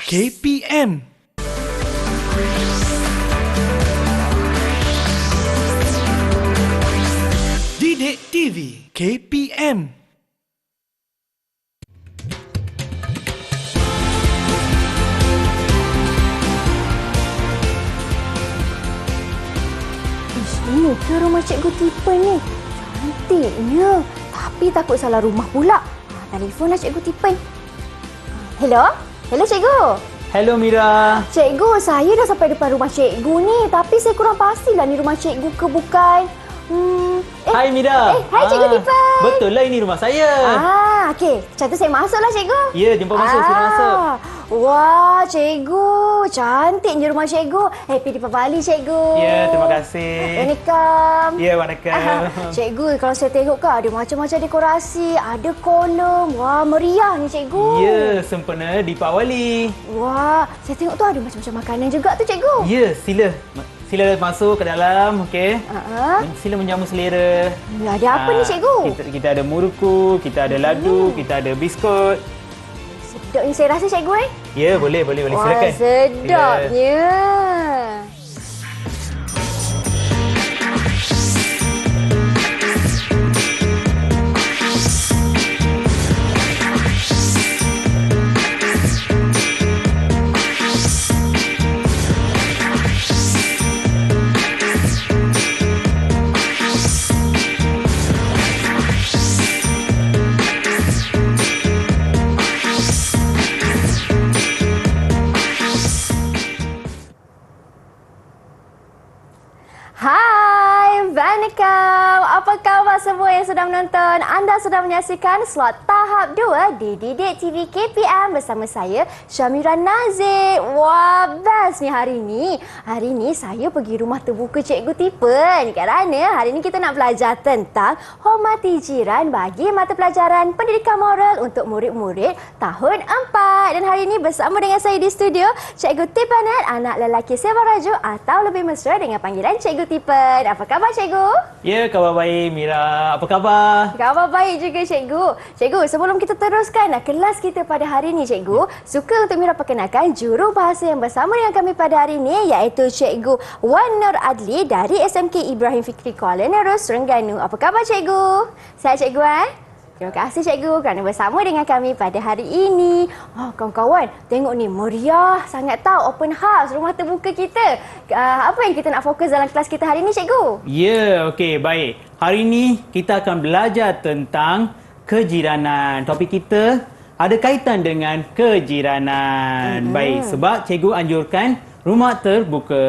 KPM. Didik TV KPM. Ini ke rumah Cikgu Tipen ni. Cantiknya. Tapi takut salah rumah pula. Telefonlah Cikgu Tipen. Hello? Hello Cikgu. Hello Mira. Cikgu, saya dah sampai depan rumah Cikgu ni. Tapi saya kurang pastilah ni rumah Cikgu ke bukan. Hai Mira. Hai Cikgu Tipen. Betul lah, ini rumah saya. Okey. Macam tu saya masuklah Cikgu. Ya, jumpa masuk. Sila masuk. Wah, Cikgu. Cantiknya rumah Cikgu. Happy Deepavali Cikgu. Ya, terima kasih. Waalaikumsalam. Ya, waalaikumsalam. Cikgu, kalau saya tengok kan ada macam-macam dekorasi, ada kolom. Wah, meriah ni Cikgu. Ya, sempena Deepavali. Wah, saya tengok tu ada macam-macam makanan juga tu Cikgu. Ya, sila. Sila masuk ke dalam, okey? Sila menjamu selera. Ada apa ni Cikgu? Kita ada muruku, kita ada ladu, kita ada biskut. Sedap ni saya rasa Cikgu Ya, boleh. Wah, Silakan. sedapnya. Hai, Vanakkam. Apa khabar semua yang sedang menonton? Anda sedang menyaksikan slot tahap 2 di Didik TV KPM bersama saya, Syamira Nazir. Wah, best ni hari ni. Hari ni saya pergi rumah terbuka Cikgu Tipen kerana hari ni kita nak belajar tentang hormati jiran bagi mata pelajaran pendidikan moral untuk murid-murid tahun 4. Dan hari ni bersama dengan saya di studio, Cikgu Tipenet, anak lelaki Sebaraju atau lebih mesra dengan panggilan Cikgu Tipen. Apa khabar Cikgu? Ya, khabar baik Mira. Apa khabar? Khabar baik juga Cikgu. Cikgu, sebelum kita teruskan kelas kita pada hari ini Cikgu, suka untuk Mira perkenalkan jurubahasa yang bersama dengan kami pada hari ini iaitu Cikgu Wan Nur Adli dari SMK Ibrahim Fikri Kuala Nerus, Terengganu. Apa khabar Cikgu? Sihat Cikgu Terima kasih Cikgu kerana bersama dengan kami pada hari ini. Kawan-kawan, tengok ni meriah sangat tahu open house rumah terbuka kita. Apa yang kita nak fokus dalam kelas kita hari ini Cikgu? Ya, okey, baik. Hari ini kita akan belajar tentang kejiranan. Topik kita ada kaitan dengan kejiranan. Baik, sebab cikgu anjurkan rumah terbuka.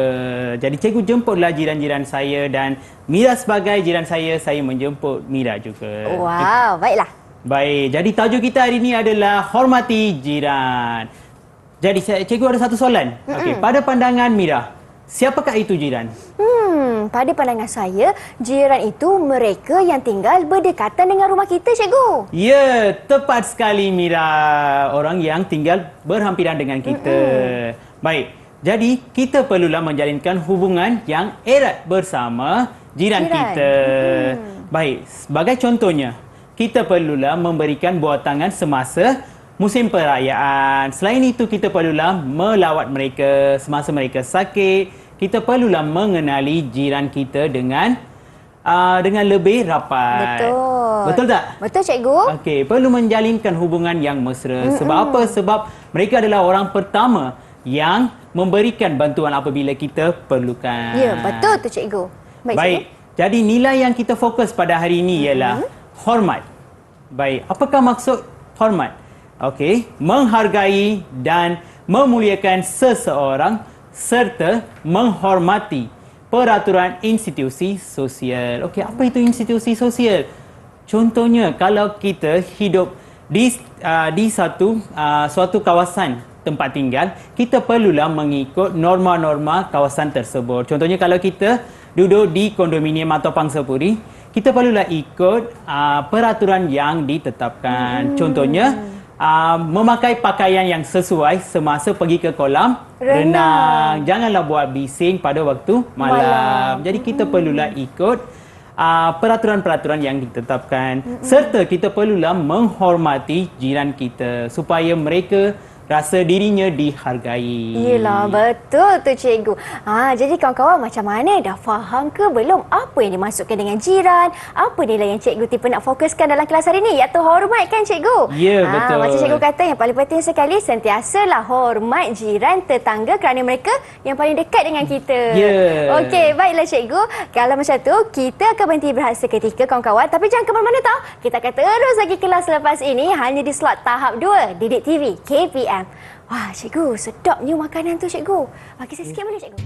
Jadi cikgu jemputlah jiran-jiran saya dan Mira sebagai jiran saya menjemput Mira juga. Wow, baiklah. Baik, jadi tajuk kita hari ini adalah hormati jiran. Jadi cikgu ada satu soalan. Okey, pada pandangan Mira, siapakah itu jiran? Pada pandangan saya, jiran itu mereka yang tinggal berdekatan dengan rumah kita, Cikgu. Ya, tepat sekali Mira. Orang yang tinggal berhampiran dengan kita. Baik, jadi kita perlulah menjalinkan hubungan yang erat bersama jiran kita. Baik, sebagai contohnya, kita perlulah memberikan buah tangan semasa musim perayaan. Selain itu, kita perlulah melawat mereka semasa mereka sakit. Kita perlulah mengenali jiran kita dengan lebih rapat. Betul. Betul tak? Betul, Cikgu. Okey, perlu menjalinkan hubungan yang mesra. Sebab apa? Sebab mereka adalah orang pertama yang memberikan bantuan apabila kita perlukan. Ya, betul tu Cikgu. Baik. Jadi nilai yang kita fokus pada hari ini ialah hormat. Baik, apakah maksud hormat? Okey, menghargai dan memuliakan seseorang serta menghormati peraturan institusi sosial. Okey, apa itu institusi sosial? Contohnya, kalau kita hidup di suatu kawasan tempat tinggal, kita perlulah mengikut norma-norma kawasan tersebut. Contohnya, kalau kita duduk di kondominium atau pangsapuri, kita perlulah ikut peraturan yang ditetapkan. Contohnya, memakai pakaian yang sesuai semasa pergi ke kolam renang. Janganlah buat bising pada waktu malam. Jadi kita perlulah ikut peraturan-peraturan yang ditetapkan. Serta kita perlulah menghormati jiran kita supaya mereka rasa dirinya dihargai. Yelah, betul tu cikgu. Jadi kawan-kawan macam mana? Dah faham ke belum apa yang dimasukkan dengan jiran? Apa nilai yang cikgu tipe nak fokuskan dalam kelas hari ni? Iaitu hormat kan cikgu? Ya, betul. Macam cikgu kata yang paling penting sekali sentiasalah hormat jiran tetangga kerana mereka yang paling dekat dengan kita. Ya. Okey, baiklah cikgu. Kalau macam tu, kita akan berhenti berehat seketika kawan-kawan. Tapi jangan ke mana-mana tau. Kita akan terus lagi kelas selepas ini hanya di slot tahap 2 Didik TV KPM. Wah, cikgu, sedapnya makanan tu cikgu. Bagi saya sikit boleh cikgu?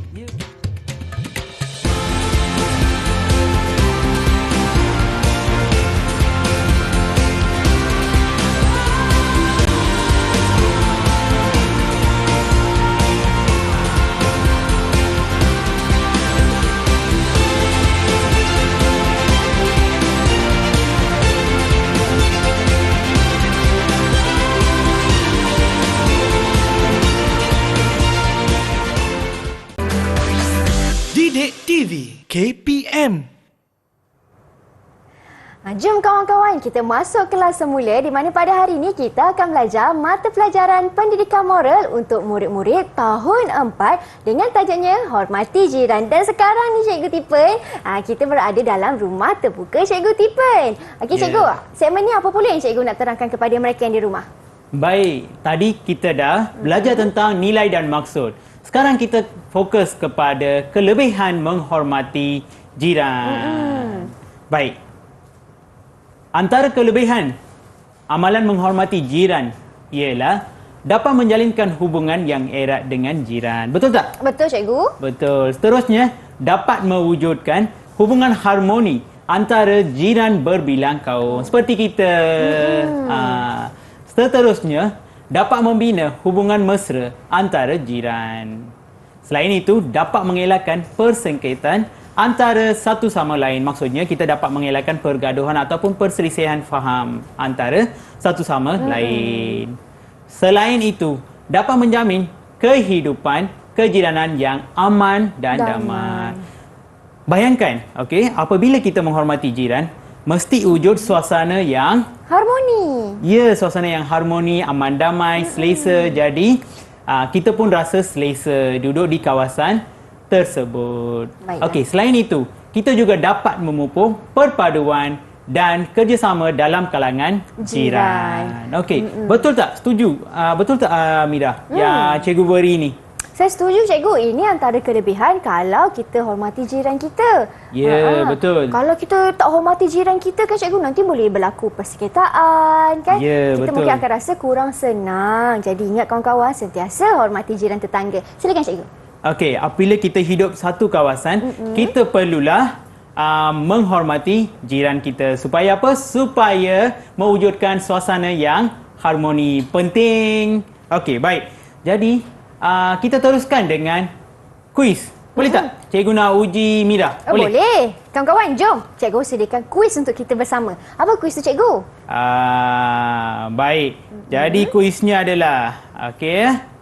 Didik TV KPM. Jom kawan-kawan, kita masuk kelas semula di mana pada hari ini kita akan belajar mata pelajaran pendidikan moral untuk murid-murid tahun 4 dengan tajuknya Hormati Jiran. Dan sekarang ni Cikgu Tipen, kita berada dalam rumah terbuka Cikgu Tipen. Okey Cikgu, segmen ni apa pula yang Cikgu nak terangkan kepada mereka yang di rumah? Baik, tadi kita dah belajar tentang nilai dan maksud. Sekarang kita fokus kepada kelebihan menghormati jiran. Baik. Antara kelebihan amalan menghormati jiran ialah dapat menjalinkan hubungan yang erat dengan jiran. Betul tak? Betul Cikgu. Betul. Seterusnya, dapat mewujudkan hubungan harmoni antara jiran berbilang kaum. Seperti kita. Seterusnya, dapat membina hubungan mesra antara jiran. Selain itu, dapat mengelakkan persengketaan antara satu sama lain. Maksudnya, kita dapat mengelakkan pergaduhan ataupun perselisihan faham antara satu sama lain. Selain itu, dapat menjamin kehidupan kejiranan yang aman dan damai. Bayangkan, apabila kita menghormati jiran, mesti wujud suasana yang harmoni. Ya, suasana yang harmoni, aman, damai, selesa. Jadi, kita pun rasa selesa duduk di kawasan tersebut. Okey, selain itu, kita juga dapat memupuk perpaduan dan kerjasama dalam kalangan jiran. Okey, betul tak? Setuju? Betul tak Mira? Yang cikgu beri ni? Saya setuju cikgu, ini antara kelebihan kalau kita hormati jiran kita. Ya, betul. Kalau kita tak hormati jiran kita kan cikgu, nanti boleh berlaku persengketaan kan. Ya, kita betul. mungkin akan rasa kurang senang. Jadi ingat kawan-kawan, sentiasa hormati jiran tetangga. Silakan cikgu. Okey, apabila kita hidup satu kawasan, kita perlulah menghormati jiran kita. Supaya apa? Supaya mewujudkan suasana yang harmoni. Penting. Okey, baik. Jadi, kita teruskan dengan kuis. Boleh tak? Cikgu nak uji Mira. Boleh. Kawan-kawan, jom. Cikgu sediakan kuis untuk kita bersama. Apa kuis tu cikgu? Baik. Jadi kuisnya adalah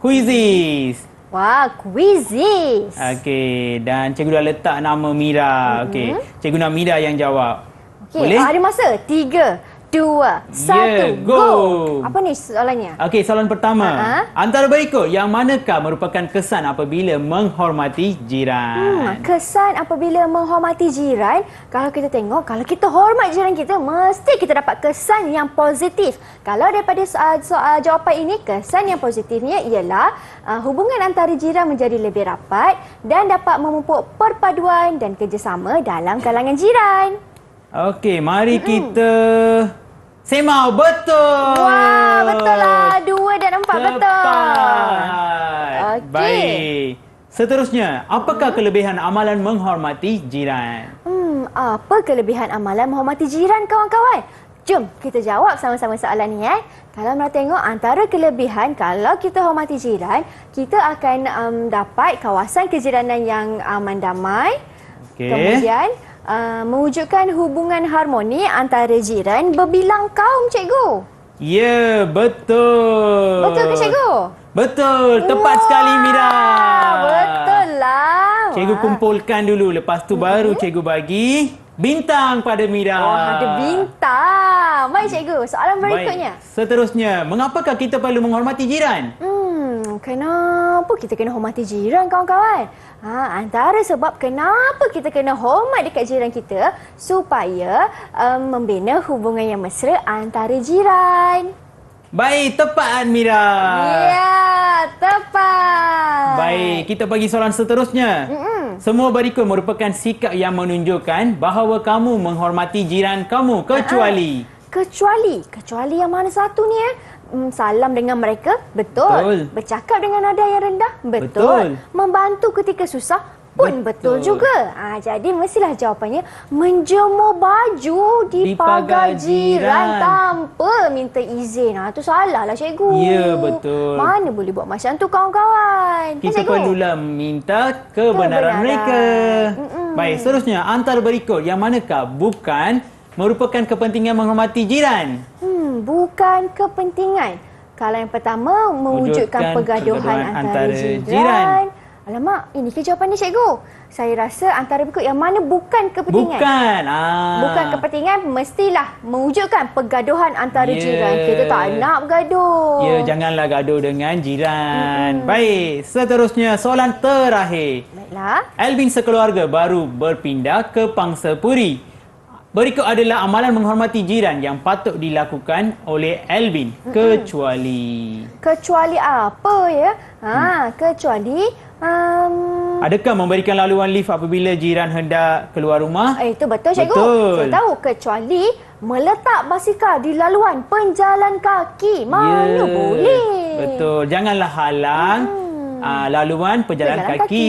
Quizzies. Wah, Quizzies. Okey, dan cikgu dah letak nama Mira. Okey, cikgu nak Mira yang jawab. Boleh? Ada masa. 3, 2, 1, go. Apa ni soalannya? Okey, soalan pertama. Antara berikut, yang manakah merupakan kesan apabila menghormati jiran? Kesan apabila menghormati jiran, kalau kita tengok, kalau kita hormat jiran kita, mesti kita dapat kesan yang positif. Kalau daripada soal jawapan ini, kesan yang positifnya ialah hubungan antara jiran menjadi lebih rapat dan dapat memupuk perpaduan dan kerjasama dalam kalangan jiran. Okey, mari kita semak. Betul! Wah, betul lah. 2 dan 4 betul. Tepat. Baik. Seterusnya, apakah kelebihan amalan menghormati jiran? Apa kelebihan amalan menghormati jiran, kawan-kawan? Jom kita jawab sama-sama soalan ni. Kalau nak tengok antara kelebihan kalau kita hormati jiran, kita akan dapat kawasan kejiranan yang aman damai. Kemudian mewujudkan hubungan harmoni antara jiran berbilang kaum, cikgu. Ya, betul. Betul ke cikgu? Betul. Tepat sekali Mira. Betul lah. Cikgu kumpulkan dulu. Lepas tu baru cikgu bagi bintang pada Mira. Ada bintang. Baik cikgu, soalan berikutnya. Baik. Seterusnya, mengapakah kita perlu menghormati jiran? Kenapa kita kena hormati jiran, kawan-kawan? Antara sebab kenapa kita kena hormat dekat jiran kita supaya membina hubungan yang mesra antara jiran. Baik, tepat Mira. Ya, tepat. Baik, kita bagi soalan seterusnya. Semua berikut merupakan sikap yang menunjukkan bahawa kamu menghormati jiran kamu kecuali Kecuali yang mana satu ni salam dengan mereka, betul. Bercakap dengan nada yang rendah, betul. Membantu ketika susah pun betul juga. Jadi mestilah jawapannya menjemur baju di pagar jiran tanpa minta izin. Itu salah lah cikgu. Ya, betul. Mana boleh buat macam tu, kawan-kawan? Kita perlulah minta kebenaran mereka. Baik, seterusnya antara berikut yang manakah bukan merupakan kepentingan menghormati jiran? Bukan kepentingan. Kalau yang pertama, mewujudkan pergaduhan antara jiran. Alamak, ini ke jawapan dia, cikgu? Saya rasa antara berikut yang mana bukan kepentingan? Bukan kepentingan, mestilah mewujudkan pergaduhan antara jiran. Kita tak nak bergaduh. Ya, janganlah gaduh dengan jiran. Baik, seterusnya soalan terakhir. Baiklah. Alvin sekeluarga baru berpindah ke Pangsapuri. Berikut adalah amalan menghormati jiran yang patut dilakukan oleh Alvin kecuali apa ya? Kecuali adakah memberikan laluan lift apabila jiran hendak keluar rumah? Itu betul, cikgu. Betul. Saya tahu, kecuali meletak basikal di laluan penjalan kaki. Mana boleh. Betul. Janganlah halang laluan pejalan kaki.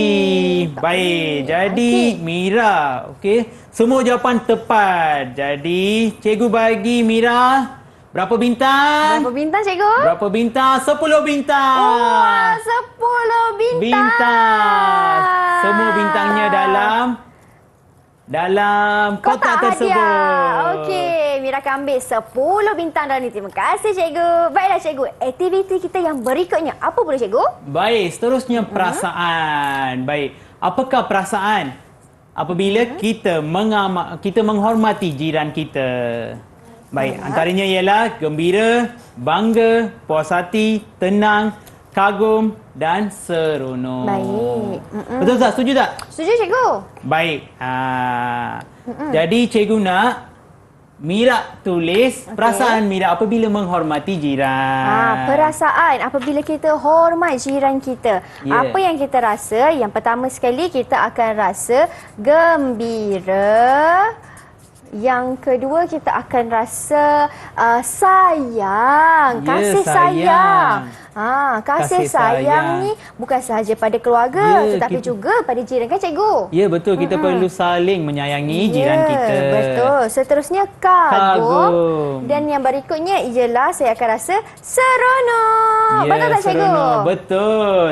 Baik, jadi Mira, okey. Semua jawapan tepat. Jadi, cikgu bagi Mira berapa bintang? Berapa bintang, cikgu? Berapa bintang? 10 bintang. Wah, 10 bintang. Semua bintangnya dalam kotak tersebut. Hadiah. Okey, Mira akan ambil 10 bintang dalam ni. Terima kasih, cikgu. Baiklah, cikgu. Aktiviti kita yang berikutnya. Apa pula, cikgu? Baik, seterusnya perasaan. Baik, apakah perasaan apabila kita menghormati jiran kita? Baik, antaranya ialah gembira, bangga, puas hati, tenang, kagum dan seronok. Baik. Betul tak? Setuju tak? Setuju, cikgu. Baik. Jadi cikgu nak Mira tulis perasaan Mira apabila menghormati jiran. Perasaan apabila kita hormat jiran kita. Yeah. Apa yang kita rasa? Yang pertama sekali kita akan rasa gembira. Yang kedua kita akan rasa sayang, kasih sayang. Kasih sayang ni bukan sahaja pada keluarga tetapi juga pada jiran, kan cikgu? Ya, betul, kita perlu saling menyayangi jiran kita. Betul. Seterusnya kagum. Dan yang berikutnya ialah saya akan rasa seronok. Betul tak, cikgu? Seronok. Betul.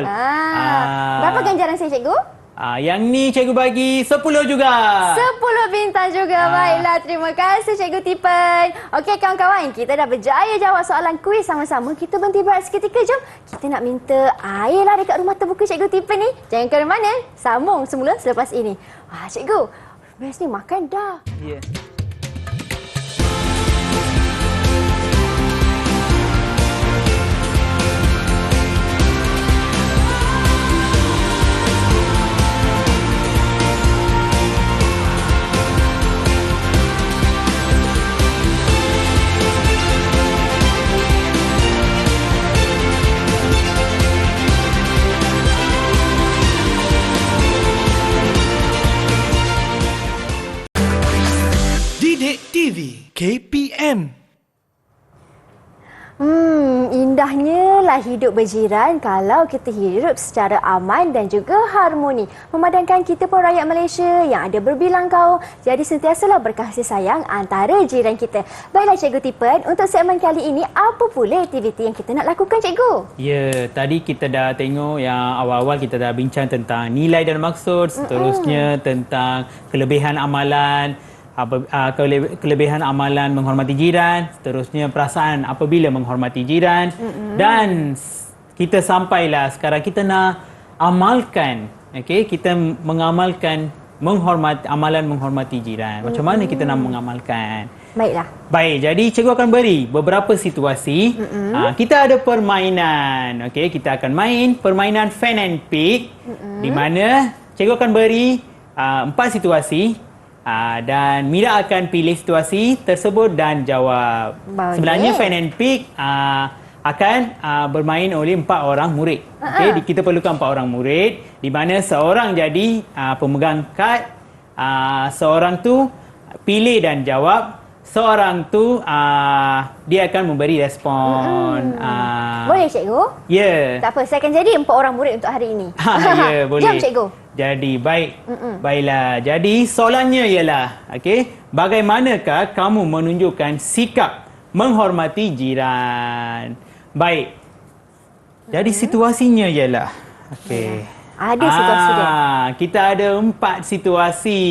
Berapa ganjaran saya, cikgu? Yang ni cikgu bagi 10 juga. 10 bintang juga. Baiklah, terima kasih Cikgu Tipen. Okey, kawan-kawan, kita dah berjaya jawab soalan kuis sama-sama. Kita berhenti berehat seketika, jom. Kita nak minta air lah dekat rumah terbuka Cikgu Tipen ni. Jangan ke mana, sambung semula selepas ini. Wah, Cikgu, best ni makan dah. Ya. Didik TV KPM. Indahnya lah hidup berjiran kalau kita hidup secara aman dan juga harmoni. Memandangkan kita pun rakyat Malaysia yang ada berbilang kaum. Jadi sentiasalah berkasih sayang antara jiran kita. Baiklah Cikgu Tipen, untuk segmen kali ini apa pula aktiviti yang kita nak lakukan, Cikgu? Ya, tadi kita dah tengok yang awal-awal kita dah bincang tentang nilai dan maksud. Seterusnya tentang kelebihan amalan. Kelebihan amalan menghormati jiran, seterusnya perasaan apabila menghormati jiran, dan kita sampailah sekarang kita nak amalkan, okey, kita mengamalkan amalan menghormati jiran. Macam mana kita nak mengamalkan? Baiklah. Baik, jadi cikgu akan beri beberapa situasi. Kita ada permainan. Okey, kita akan main permainan fan and pick di mana cikgu akan beri 4 situasi dan Mira akan pilih situasi tersebut dan jawab. Boleh. Sebenarnya fan and pick akan bermain oleh 4 orang murid. Okey, kita perlukan 4 orang murid di mana seorang jadi pemegang kad, seorang tu pilih dan jawab, seorang tu dia akan memberi respon. Boleh cikgu? Ya. Tak apa, saya akan jadi 4 orang murid untuk hari ini. Ya, boleh. Jom cikgu. Jadi, baik. Baiklah. Jadi, soalannya ialah, okey, bagaimanakah kamu menunjukkan sikap menghormati jiran? Baik. Jadi, situasinya ialah, okey. Ada situasi dia. Kita ada 4 situasi.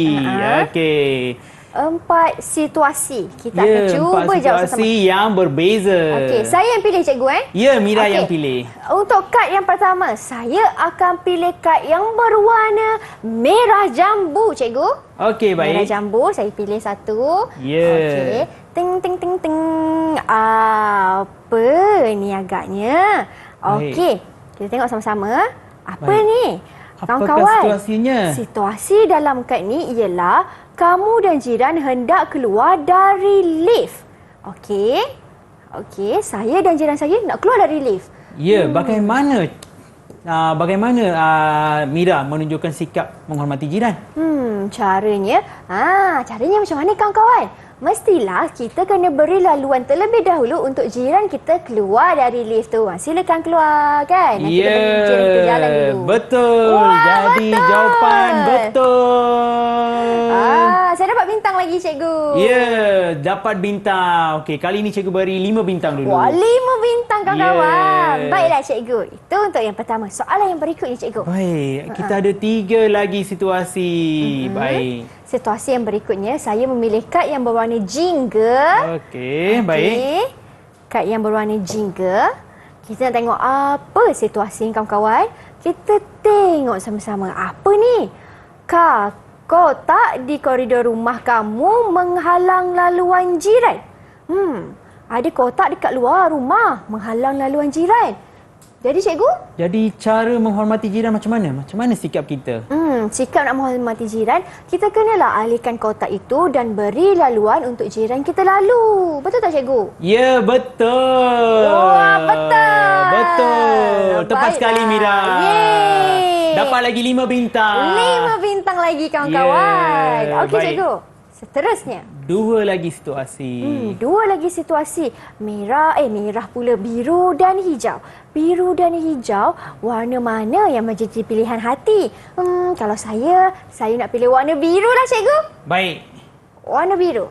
Okey. 4 situasi. Kita akan cuba 4 jawab situasi sama-sama. yang berbeza. Okey, saya yang pilih cikgu Ya, Mira Okey. yang pilih. Untuk kad yang pertama, saya akan pilih kad yang berwarna merah jambu, cikgu. Okey, baik. Merah jambu, saya pilih satu. Ya. Okey. Ting ting ting ting. Apa ni agaknya? Okey, kita tengok sama-sama. Apa Baik. ni? Apakah Kawan-kawan, situasinya? situasi dalam kad ni ialah kamu dan jiran hendak keluar dari lift. Okey. Okey, saya dan jiran saya nak keluar dari lift. Ya, bagaimana Mira menunjukkan sikap menghormati jiran? Caranya macam mana kawan-kawan? Mestilah kita kena beri laluan terlebih dahulu untuk jiran kita keluar dari lift tu. Silakan keluar kan. Nanti kita beri jiran kita jalan dulu. Betul. Wah, Jadi betul. jawapan betul. Saya dapat bintang lagi cikgu. Ya, dapat bintang. Okey, kali ini cikgu beri 5 bintang dulu. Wah, 5 bintang kawan-kawan. Ya. Baiklah cikgu. Itu untuk yang pertama. Soalan yang berikutnya cikgu. Baik, kita ada 3 lagi situasi. Baik. Situasi yang berikutnya, saya memilih kad yang berwarna jingga. Okey, baik. Kad yang berwarna jingga. Kita nak tengok apa situasi ni kawan-kawan. Kita tengok sama-sama. Apa ni? Kotak di koridor rumah kamu menghalang laluan jiran. Ada kotak dekat luar rumah menghalang laluan jiran. Jadi cikgu? Jadi cara menghormati jiran macam mana? Macam mana sikap kita? Sikap nak menghormati jiran, kita kenalah alihkan kotak itu dan beri laluan untuk jiran kita lalu. Betul tak cikgu? Ya, betul. Wah, betul. Betul. Tepat Baiklah. sekali Mira. Yeay. Dapat lagi 5 bintang. 5 bintang lagi kawan-kawan. Yeah, Okey baik. cikgu. Seterusnya. 2 lagi situasi. 2 lagi situasi. Merah pula, biru dan hijau. Biru dan hijau, warna mana yang menjadi pilihan hati? Kalau saya nak pilih warna biru lah cikgu. Baik. Warna biru.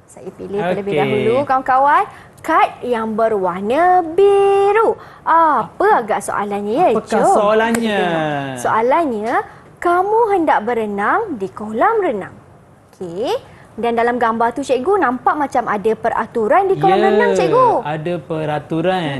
Saya pilih terlebih Okey. dahulu kawan-kawan. Kad yang berwarna biru. Apa agak soalannya ya? Apakah Jom. soalannya? Soalannya, kamu hendak berenang di kolam renang. Okey. Dan dalam gambar tu cikgu nampak macam ada peraturan di kolam renang cikgu. Ada peraturan.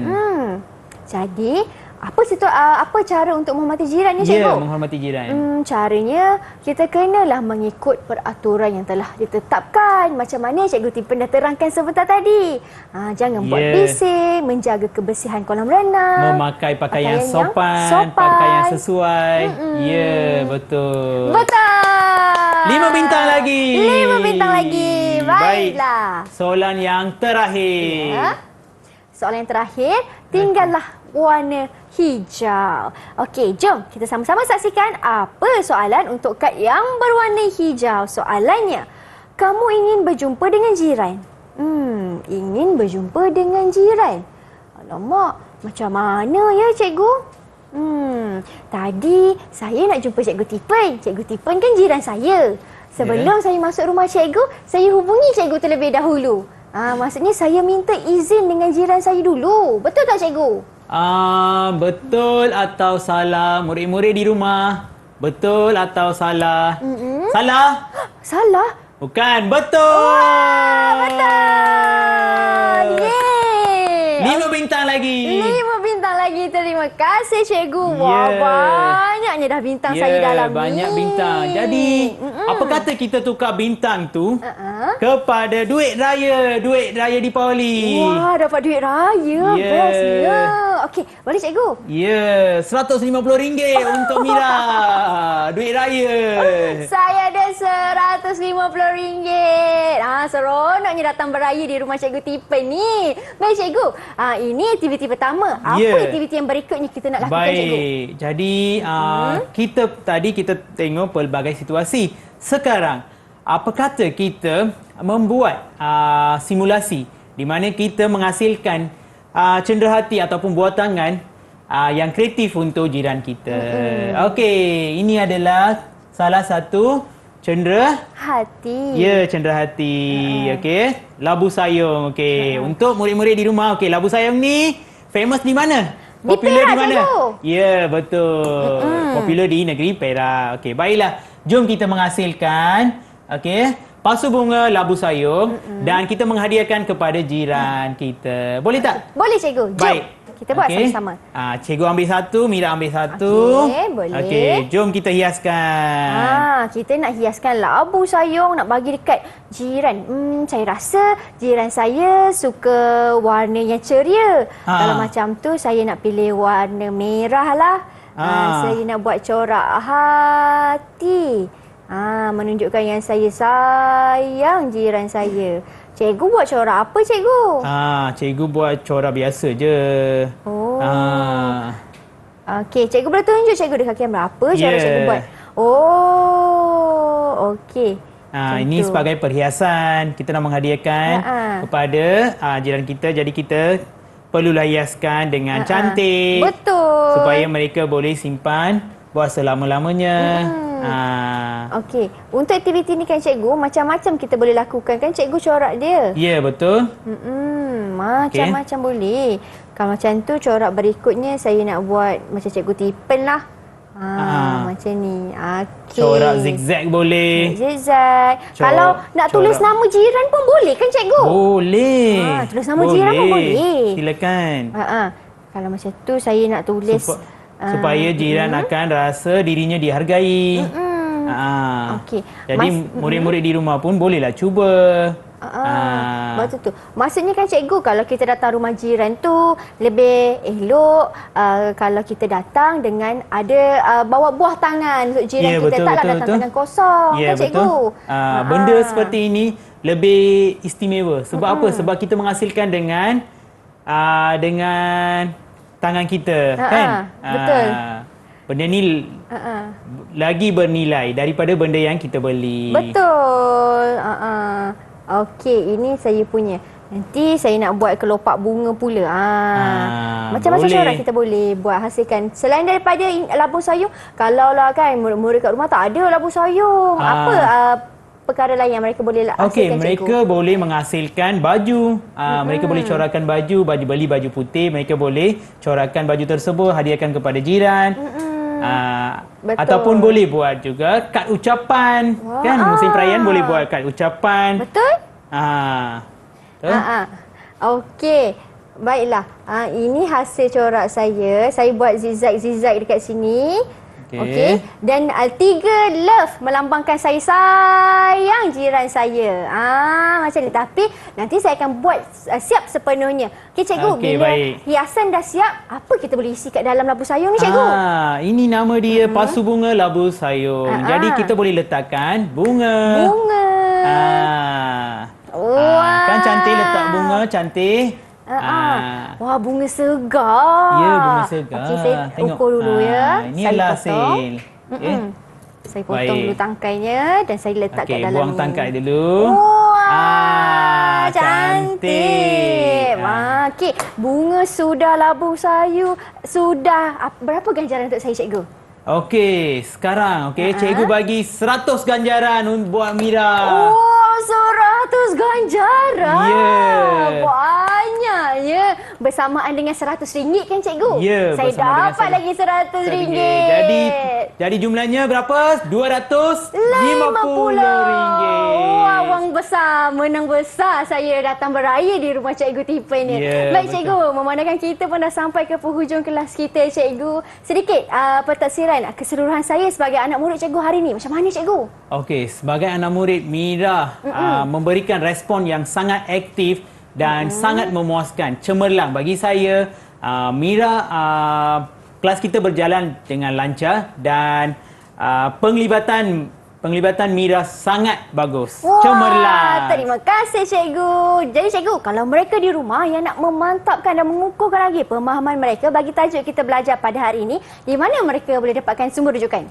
Jadi, apa cara untuk menghormati jiran ni cikgu? Ya, menghormati jiran. Caranya kita kenalah mengikut peraturan yang telah ditetapkan. Macam mana cikgu Tipen dah terangkan sebentar tadi. Jangan buat bising, menjaga kebersihan kolam renang. Memakai pakaian yang sopan. pakaian yang sesuai. Ya, betul. Betul. 5 bintang lagi. 5 bintang lagi. Baiklah. Soalan yang terakhir. Ya. Soalan yang terakhir, tinggallah warna hijau. Okey, jom kita sama-sama saksikan apa soalan untuk kad yang berwarna hijau. Soalannya, kamu ingin berjumpa dengan jiran. Ingin berjumpa dengan jiran. Alamak, macam mana ya cikgu? Tadi saya nak jumpa Cikgu Tipen. Cikgu Tipen kan jiran saya. Sebelum saya masuk rumah cikgu, saya hubungi cikgu terlebih dahulu. Maksudnya saya minta izin dengan jiran saya dulu. Betul tak cikgu? Betul atau salah murid-murid di rumah? Betul atau salah? Salah? Salah? Bukan, betul. Wah, betul. Yeay. 5 bintang lagi. 5 bintang lagi lagi terima kasih cikgu. Wah, Ya. banyaknya dah bintang saya dalam ni. Banyak bintang. Jadi, apa kata kita tukar bintang tu kepada duit raya Deepavali? Wah, dapat duit raya. Ya. Bestnya. Okey, boleh cikgu? Ya, RM150 untuk Mira. Duit raya. Saya ada RM150. Seronoknya datang beraya di rumah Cikgu Tipen ni. Baik Cikgu, ini aktiviti pertama. Apa Ya. aktiviti yang berikutnya kita nak lakukan Cikgu? Baik. Jadi, kita tengok pelbagai situasi. Sekarang, apa kata kita membuat simulasi di mana kita menghasilkan cenderahati ataupun buatangan yang kreatif untuk jiran kita. Okey, ini adalah salah satu Hati. Ya, cenderahati. Okey. Labu sayung. Okey. Untuk murid-murid di rumah, okey, labu sayung ni famous di mana? Di Popular Perak, di mana? cikgu. Ya, betul. Popular di negeri Perak. Okey, baiklah. Jom kita menghasilkan okey, pasu bunga labu sayung dan kita menghadiahkan kepada jiran kita. Boleh tak? Boleh Cikgu. Jom. Baik. Kita buat Okey. sama-sama. Cikgu ambil satu, Mira ambil satu. Okey, boleh. Okey, jom kita hiaskan. Kita nak hiaskan labu sayung, nak bagi dekat jiran. Saya rasa jiran saya suka warna yang ceria. Kalau macam tu, saya nak pilih warna merah lah. Saya nak buat corak hati. Menunjukkan yang saya sayang jiran saya. Cikgu buat corak apa cikgu? Cikgu buat corak biasa je. Oh. Okey, cikgu boleh tunjuk cikgu dekat kamera apa cara Ya. cikgu buat? Oh, okey. Ini sebagai perhiasan. Kita nak menghadiahkan kepada jiran kita. Jadi kita perlulah hiaskan dengan cantik. Betul. Supaya mereka boleh simpan buat selama-lamanya. Okey, untuk aktiviti ni kan cikgu, macam-macam kita boleh lakukan kan cikgu corak dia? Ya, betul. Macam-macam boleh. Kalau macam tu corak berikutnya saya nak buat macam cikgu Tipen lah. Macam ni. Okey. Corak zigzag boleh. Zigzag. Kalau nak tulis nama jiran pun boleh kan cikgu? Boleh. Tulis nama jiran pun boleh. Silakan. Kalau macam tu saya nak tulis Supaya jiran akan rasa dirinya dihargai. Okey. Jadi murid-murid di rumah pun bolehlah cuba. Betul tu. Maksudnya kan cikgu, kalau kita datang rumah jiran tu lebih elok kalau kita datang dengan ada bawa buah tangan untuk jiran kita. Taklah datang tangan kosong kan cikgu? Benda seperti ini lebih istimewa. Sebab apa? Sebab kita menghasilkan dengan tangan kita, kan? Betul. Benda ni lagi bernilai daripada benda yang kita beli. Betul. Okey, ini saya punya. Nanti saya nak buat kelopak bunga pula. Macam-macam corak kita boleh buat, hasilkan. Selain daripada labu sayung, kalau lah kan murid-murid kat rumah tak ada labu sayung, apa perkara lain yang mereka boleh hasilkan? Okey, mereka boleh menghasilkan baju. Mereka boleh corakkan baju, beli baju putih, mereka boleh corakkan baju tersebut, hadiahkan kepada jiran. Betul. Ataupun boleh buat juga kad ucapan. Kan musim perayaan boleh buat kad ucapan. Betul? Betul? Okey. Baiklah. Ini hasil corak saya. Saya buat zigzag dekat sini. Okey. Dan 3 love melambangkan saya sayang jiran saya. Macam ni. Tapi nanti saya akan buat siap sepenuhnya. Okey cikgu, bila hiasan dah siap, apa kita boleh isi kat dalam labu sayung ni cikgu? Ini nama dia pasu bunga labu sayung. Jadi kita boleh letakkan bunga. Kan cantik letak bunga, cantik. Wah, bunga segar. Ya, bunga segar. Okey, saya ukur dulu ya. Ini adalah hasil. Saya potong dulu tangkainya dan saya letak kat dalam buang ni. tangkai dulu. Wah, cantik. Okey, bunga sudah, labu sayung sudah. Berapa ganjaran untuk saya cikgu? Okey, sekarang cikgu bagi 100 ganjaran buat Mira. 100 ganjaran. Ya. Banyaknya. bersamaan dengan RM100 kan cikgu? Ya, Saya bersama dengan dapat lagi RM100. Jadi jumlahnya berapa? RM250. Wah, wang besar, menang besar saya datang beraya di rumah Cikgu Tipen ni. Ya, Baik betul. Cikgu, memandangkan kita pun dah sampai ke penghujung kelas kita Cikgu. Sedikit pentafsiran keseluruhan saya sebagai anak murid Cikgu hari ni. Macam mana Cikgu? Okey, sebagai anak murid Mira memberikan respon yang sangat aktif dan sangat memuaskan, cemerlang bagi saya. Mira, kelas kita berjalan dengan lancar dan penglibatan Mira sangat bagus. Wah, Cemerlang. terima kasih Cikgu. Jadi Cikgu, kalau mereka di rumah yang nak memantapkan dan mengukuhkan lagi pemahaman mereka bagi tajuk kita belajar pada hari ini, di mana mereka boleh dapatkan sumber rujukan?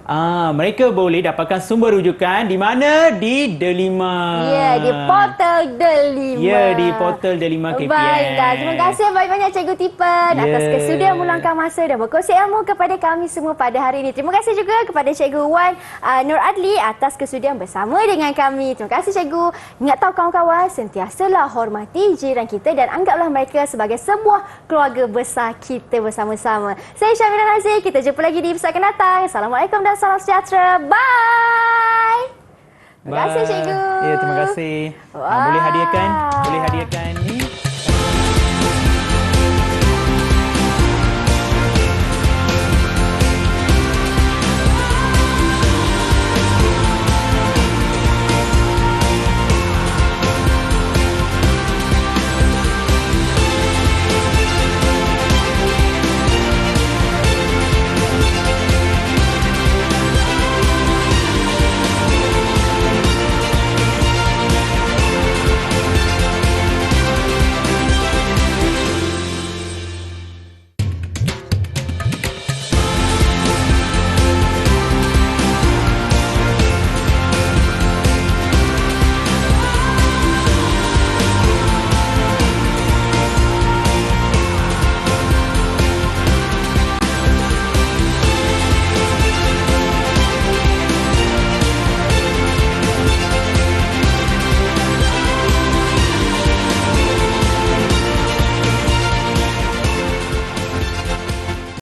Mereka boleh dapatkan sumber rujukan di mana? Di Delima. Ya, di portal Delima. Ya, di portal Delima KPM. Baiklah, terima kasih banyak-banyak Cikgu Tipen atas kesudian meluangkan masa dan berkongsi ilmu kepada kami semua pada hari ini. Terima kasih juga kepada Cikgu Wan Nur Adli atas kesudian bersama dengan kami. Terima kasih Cikgu. Ingat tahu kawan-kawan, sentiasalah hormati jiran kita dan anggaplah mereka sebagai sebuah keluarga besar kita bersama-sama. Saya Syamira Nazir. Kita jumpa lagi di episod akan datang. Assalamualaikum dan salam sejahtera. Bye. Terima kasih Cikgu. Ya, terima kasih. Wah. Boleh hadiahkan ni.